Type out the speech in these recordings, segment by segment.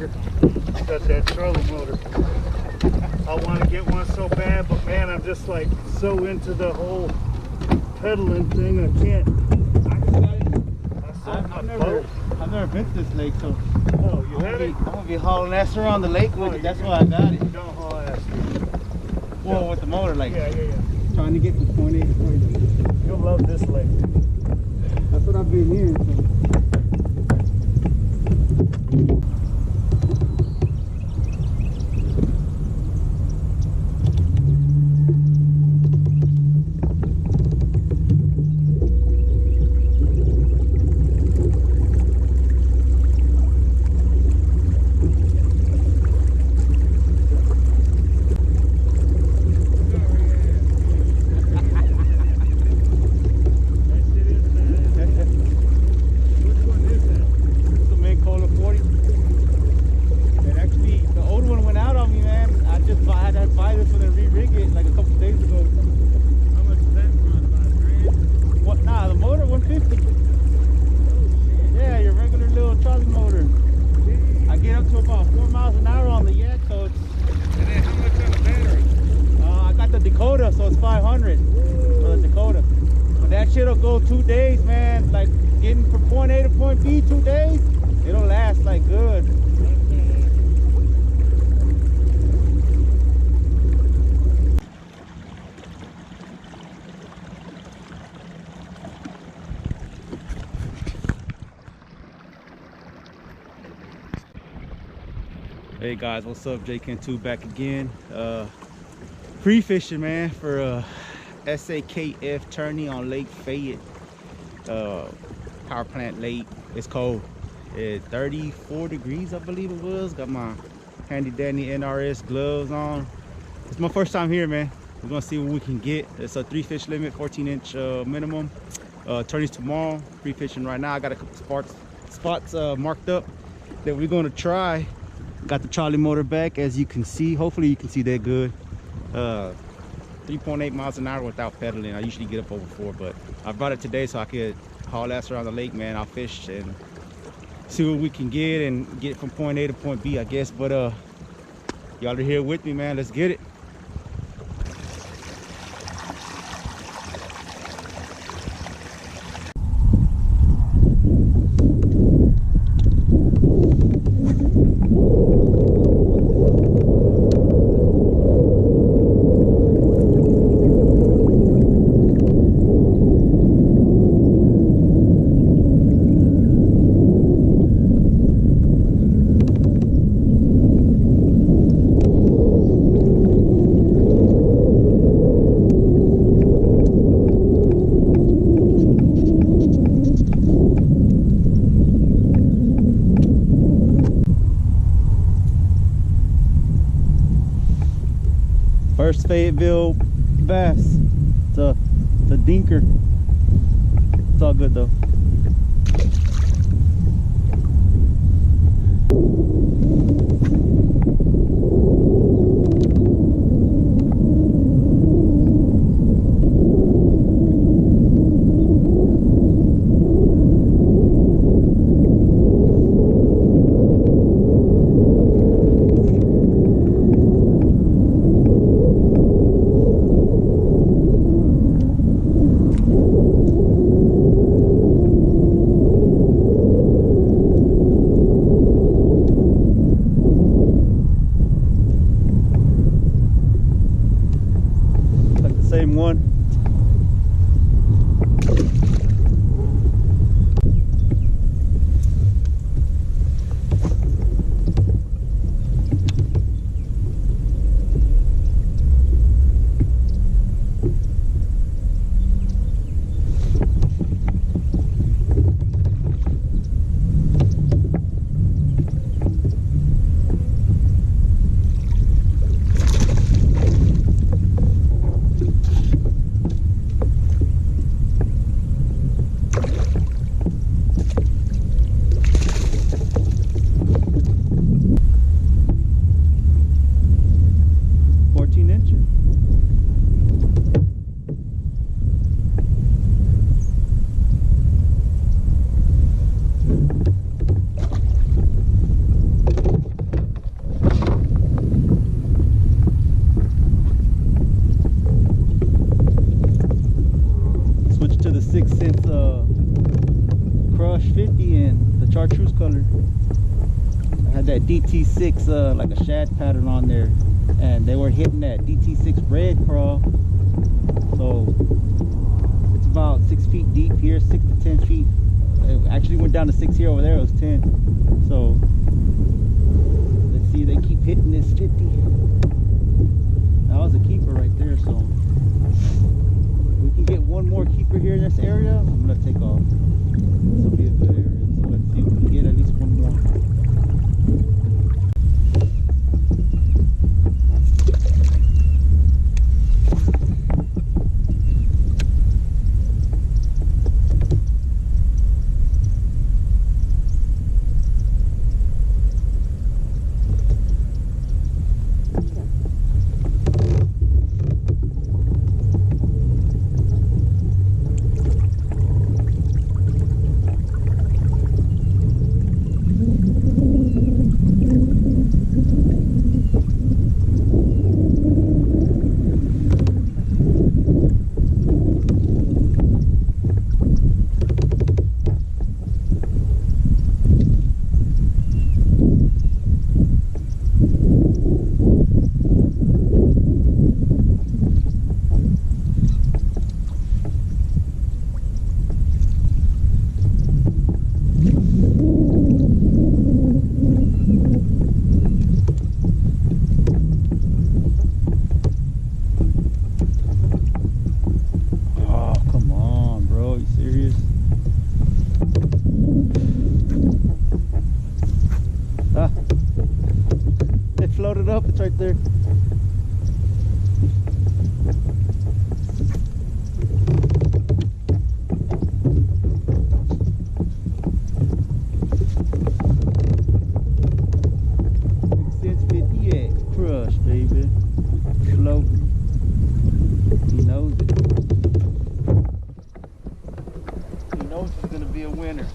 Got that Charlie motor. I want to get one so bad, but man, I'm just like so into the whole pedaling thing. I can't. I've never been to this lake, so oh, you had it? I'm gonna be hauling ass around the lake with it. That's why I got it. You don't haul ass. Well, with the motor, like yeah. trying to get from point A to point B. You'll love this lake. That's what I've been hearing. So. Kota, so it's 500 for the Kota. But that shit'll go 2 days, man. Like getting from point A to point B 2 days, it'll last like good. Hey guys, what's up? JK2 back again. Pre-fishing, man, for SAKF Tourney on Lake Fayette. Power plant lake. It's cold. It's 34 degrees, I believe it was. Got my handy dandy NRS gloves on. It's my first time here, man. We're gonna see what we can get. It's a 3-fish limit, 14-inch minimum. Tourney's tomorrow. Pre-fishing right now. I got a couple spots marked up that we're gonna try. Got the Charlie motor back, as you can see. Hopefully you can see that good. 3.8 miles an hour without pedaling. I usually get up over 4, but I brought it today so I could haul ass around the lake, man. I'll fish and see what we can get and get from point A to point B, I guess. But y'all are here with me, man. Let's get it. First Fayetteville bass. It's a dinker. It's all good though. Crush 50 in the chartreuse color. I had that DT6 like a shad pattern on there, and they were hitting that DT6 red crawl. So it's about 6 feet deep here, 6 to 10 feet. It actually went down to 6 here. Over there it was 10. So let's see, they keep hitting this 50. That was a keeper right there. So we can get one more keeper here in this area. I'm gonna take off. This will be a good area. So let's see if we can get at least one more. Right there. Since 58, crush, baby. Float. He knows it. He knows he's gonna be a winner.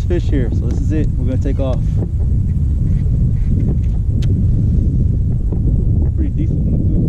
Fish here, so this is it. We're gonna take off. Pretty decent one too.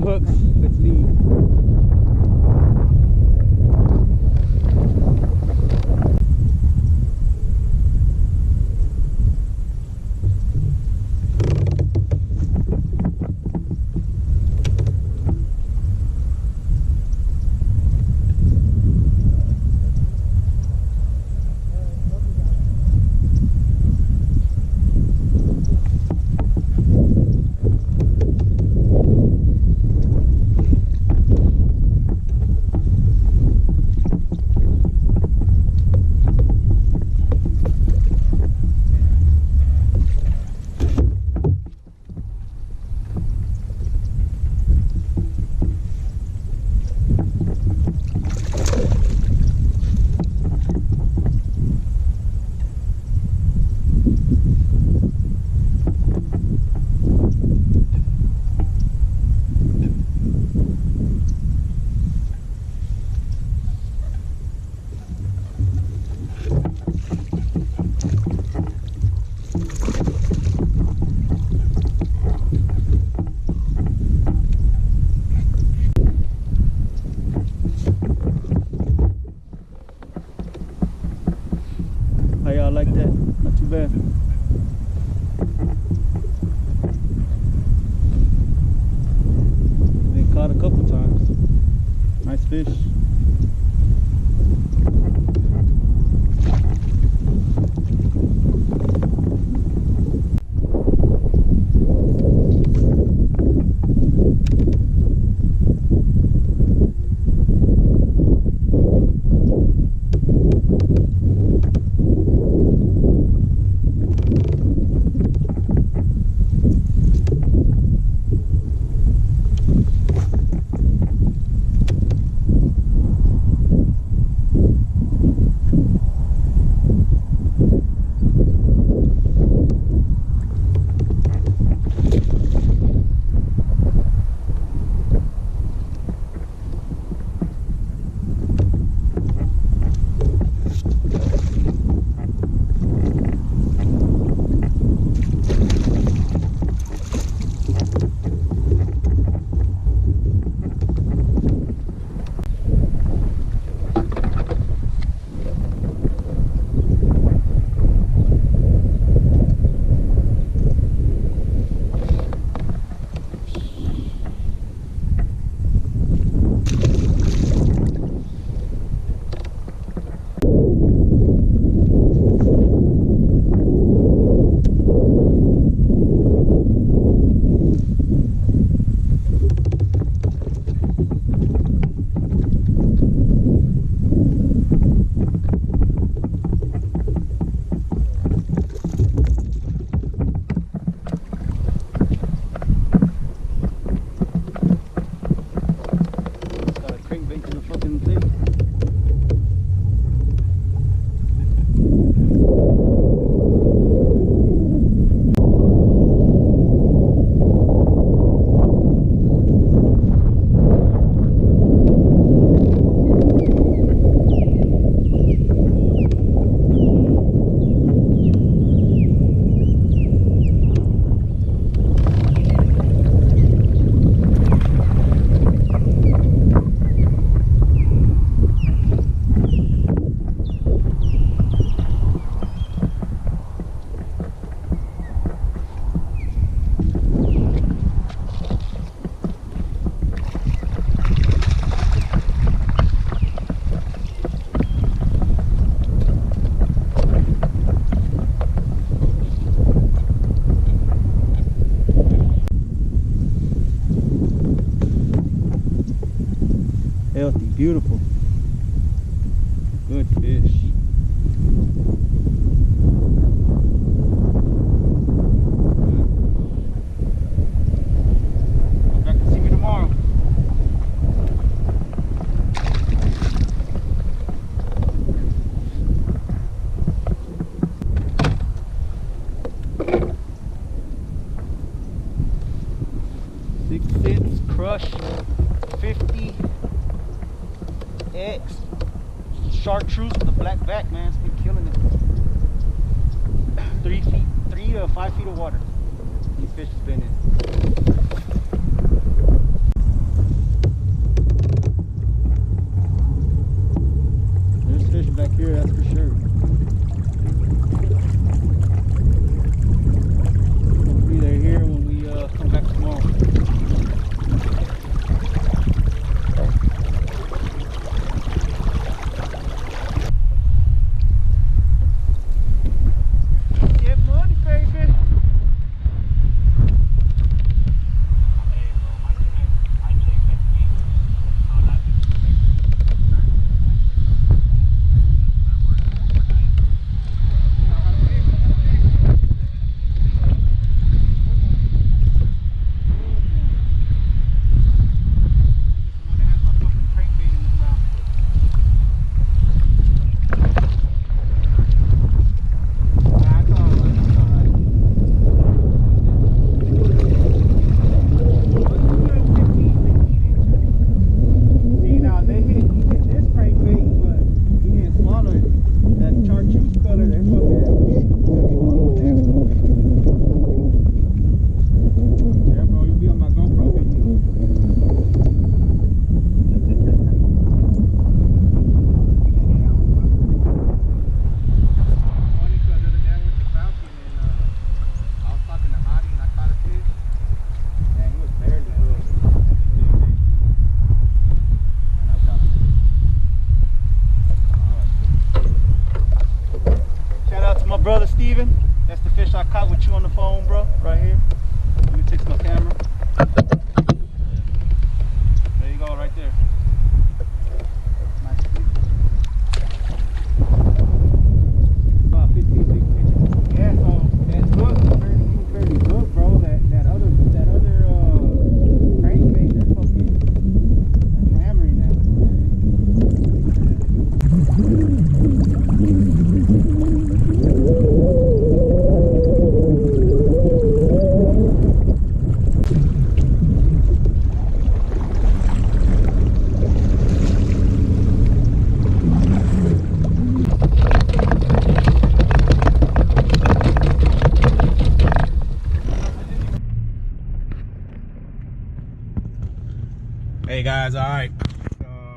hooks. Let's leave. How y'all like that? Not too bad. Been caught a couple times. Nice fish. Healthy, beautiful, good fish. Come back and see me tomorrow. $6 crush, 50 X chartreuse with a black back, man. It's been killing it. 3 to 5 feet of water. These fish has been in. caught with you on the phone, bro, right here. Let me fix my camera. There you go, right there. Nice. About 15, 16 inches. Yeah, so that hook, fairly hook, bro. That other crankbait, they're fucking hammering that one, Hey guys, all right,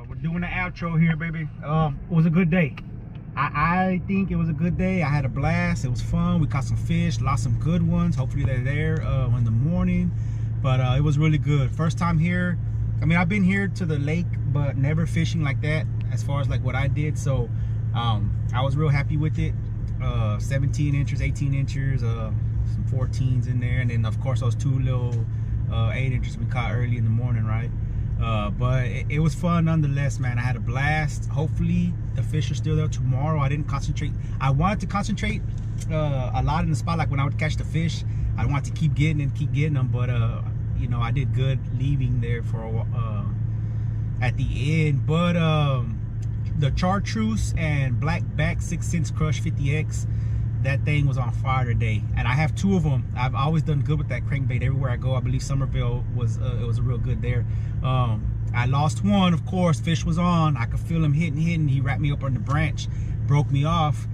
we're doing the outro here, baby. It was a good day. I think it was a good day. I had a blast. It was fun. We caught some fish, lost some good ones. Hopefully they're there in the morning, but it was really good. First time here. I mean, I've been here to the lake, but never fishing like that as far as like what I did. So I was real happy with it. 17 inches, 18 inches, some 14s in there, and then of course those two little 8 inches we caught early in the morning, right? But it was fun nonetheless, man. I had a blast. Hopefully the fish are still there tomorrow. I didn't concentrate. I wanted to concentrate a lot in the spot, like when I would catch the fish. I wanted to keep getting them, but you know, I did good leaving there for at the end. But the chartreuse and black back 6 cents crush 50x, that thing was on fire today, and I have two of them. I've always done good with that crankbait everywhere I go. I believe Somerville was it was a real good there. I lost one, of course. Fish was on. I could feel him hitting. He wrapped me up on the branch, broke me off,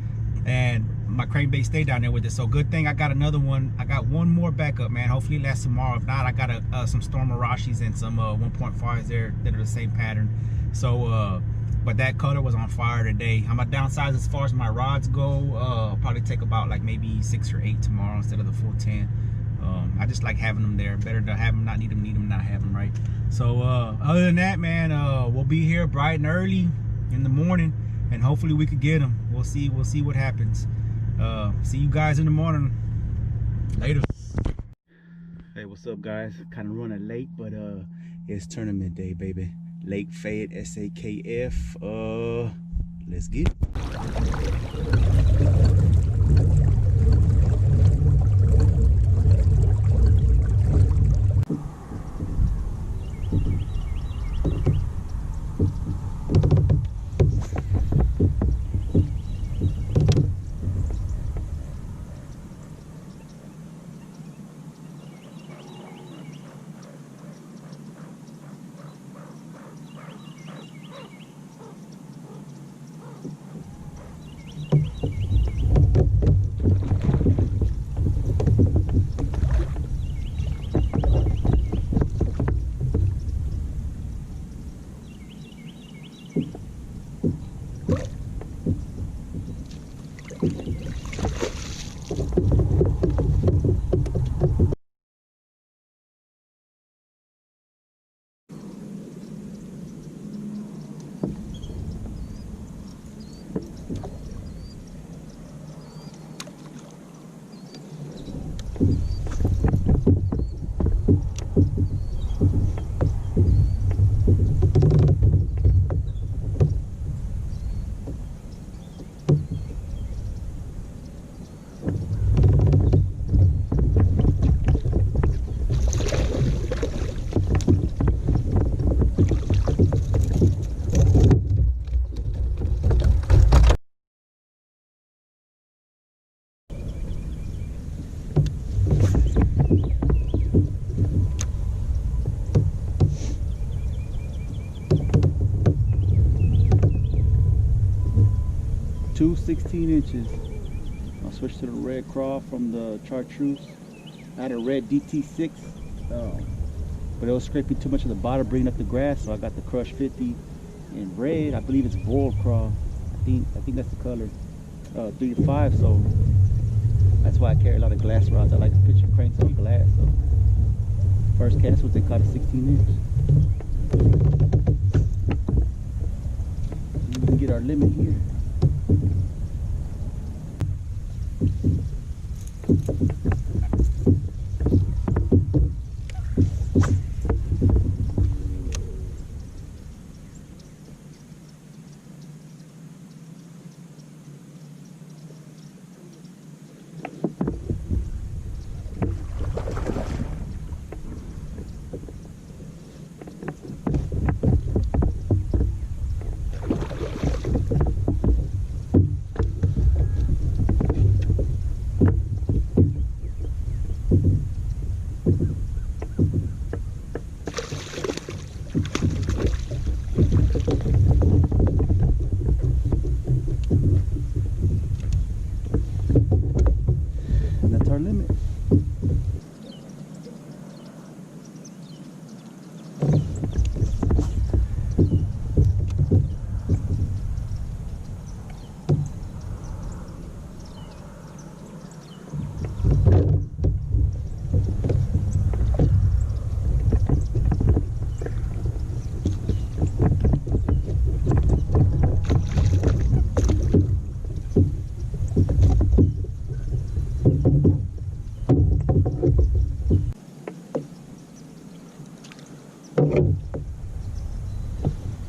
and my crankbait stayed down there with it. So good thing I got another one. I got one more backup, man. Hopefully it lasts tomorrow. If not, I got some Storm Arashis and some 1.5s there that are the same pattern. So but that Kota was on fire today. I'm gonna downsize as far as my rods go. I'll probably take about like maybe 6 or 8 tomorrow instead of the full 10. I just like having them there. Better to have them, not need them, not have them, right? So other than that, man, we'll be here bright and early in the morning, and hopefully we could get them. We'll see what happens. See you guys in the morning. Later. Hey, what's up, guys? Kind of running late, but it's tournament day, baby. Lake Fayette, SAKF. Let's get it. Two 16 inches. I'll switch to the red craw from the chartreuse. I had a red DT6, but it was scraping too much of the bottom, bringing up the grass, so I got the Crush 50 and Braid. I believe it's boiled craw. I think that's the color. 3 to 5, so that's why I carry a lot of glass rods. I like to pitch your cranks on glass. So first cast was they caught a 16 inch. We can get our limit here.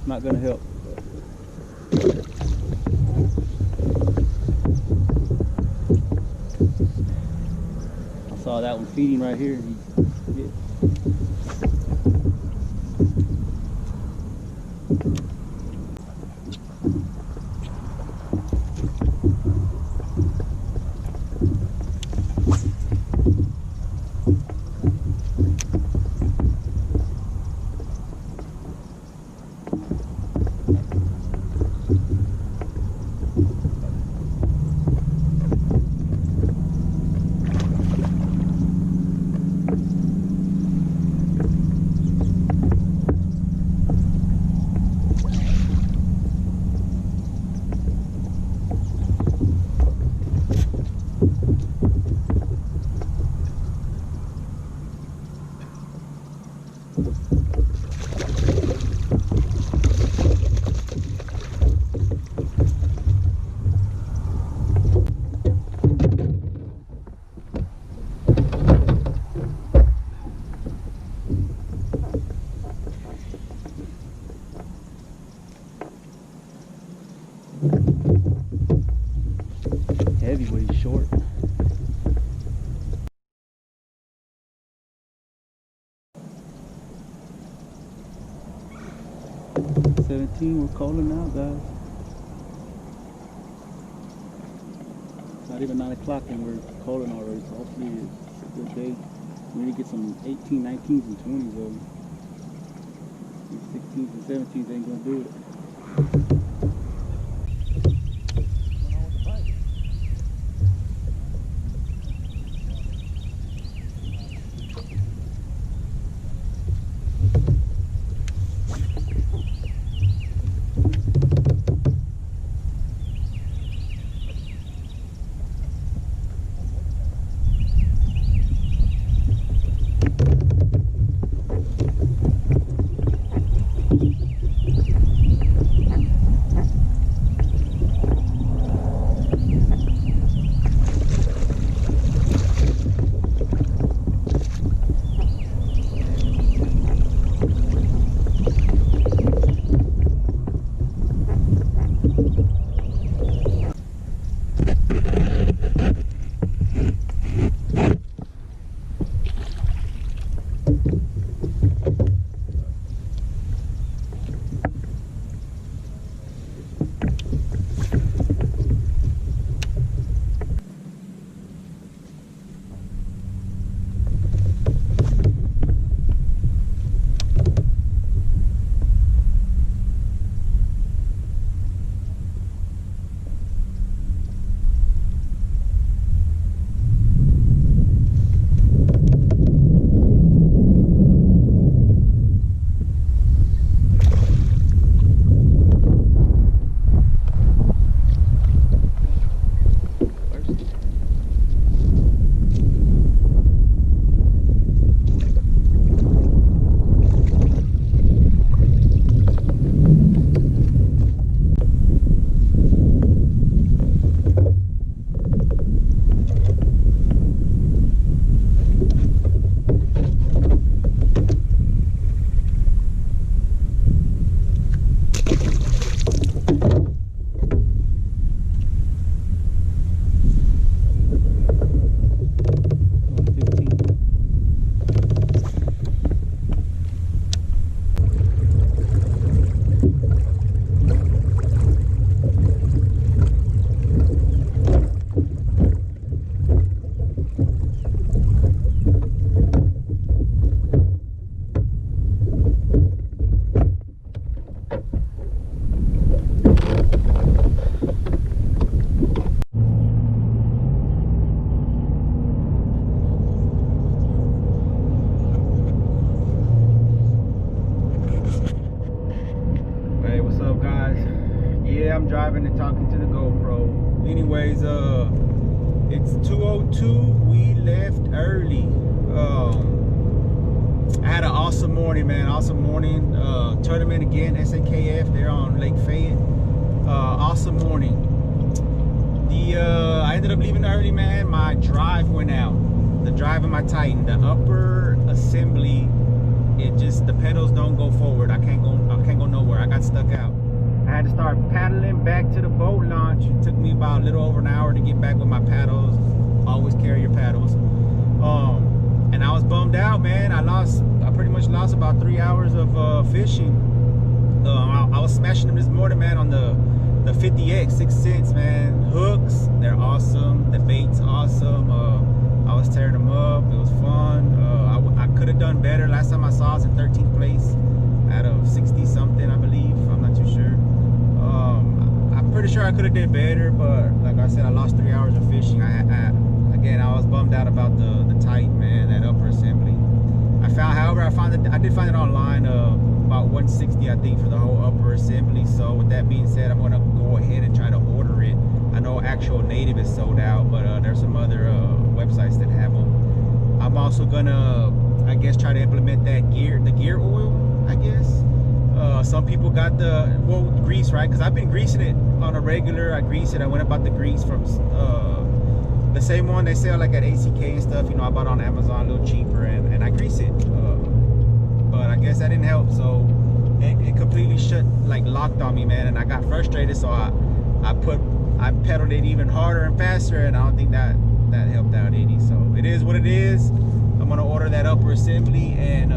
not gonna help. I saw that one feeding right here. Yeah. Heavy, but he's short. We're calling now, guys. It's not even 9 o'clock and we're calling already, so hopefully it's a good day. We need to get some 18, 19s and 20s though. These 16s and 17s ain't gonna do it. I'm driving and talking to the GoPro. Anyways, it's 2:02. We left early. I had an awesome morning, man. Awesome morning. Tournament again, SAKF. They're on Lake Fayette. Awesome morning. I ended up leaving early, man. My drive went out. The drive of my Titan, the upper assembly, it just, the pedals don't go forward. I can't go nowhere. I got stuck out. I had to start paddling back to the boat launch. It took me about a little over an hour to get back with my paddles. Always carry your paddles. And I was bummed out, man. I pretty much lost about 3 hours of fishing. I was smashing them this morning, man, on the 50X, 6 cents, man. Hooks, they're awesome. The bait's awesome. I was tearing them up. It was fun. I could have done better. Last time I saw, I was in 13th place out of 60 something, I believe. I'm not too sure. I'm pretty sure I could have did better, but like I said, I lost 3 hours of fishing. Again, I was bummed out about the tight, man, that upper assembly. However, I did find it online, about 160, I think, for the whole upper assembly. So with that being said, I'm gonna go ahead and try to order it. I know Actual Native is sold out, but there's some other websites that have them. I'm also gonna, I guess, try to implement the gear oil, I guess. Some people got the grease, right? Because I've been greasing it on a regular. I grease it. I went about the grease from the same one they sell like at ACK and stuff. You know, I bought on Amazon a little cheaper, and I grease it. But I guess that didn't help. So it completely locked on me, man. And I got frustrated. So I pedaled it even harder and faster, and I don't think that helped out any. So it is what it is. I'm gonna order that upper assembly and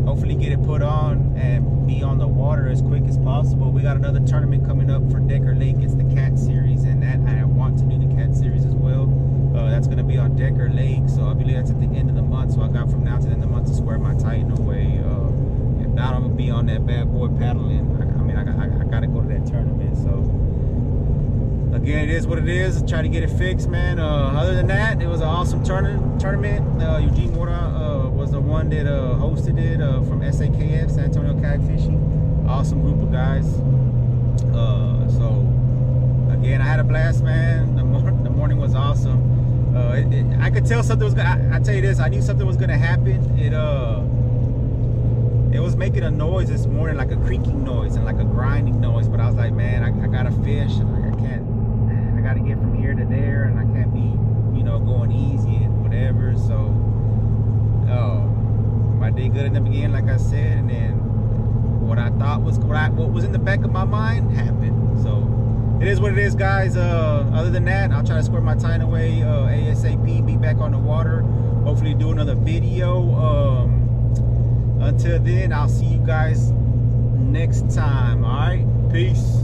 hopefully get it put on and be on the water as quick as possible. We got another tournament coming up for Decker Lake. It's the Cat Series, and I want to do the Cat Series as well. That's going to be on Decker Lake, so I believe that's at the end of the month. So I got from now to the end of the month to square my Titan away. If not, I'm going to be on that bad boy paddling. I got to go to that tournament. So again, it is what it is. Try to get it fixed, man. Other than that, it was an awesome tournament. Eugene Mora was the one that hosted it from SAKF, San Antonio Kayak Fishing. Awesome group of guys. So again, I had a blast, man. The morning was awesome. I could tell something was gonna. I tell you this, I knew something was gonna happen. It was making a noise this morning, like a creaking noise and like a grinding noise. But I was like, man, I gotta fish. I gotta get from here to there, and I can't be, you know, going easy and whatever. So, I did good in the beginning, like I said, and then what I thought was what was in the back of my mind happened. So it is what it is, guys. Other than that, I'll try to square my Titan away ASAP, be back on the water, hopefully do another video. Until then, I'll see you guys next time. All right, peace.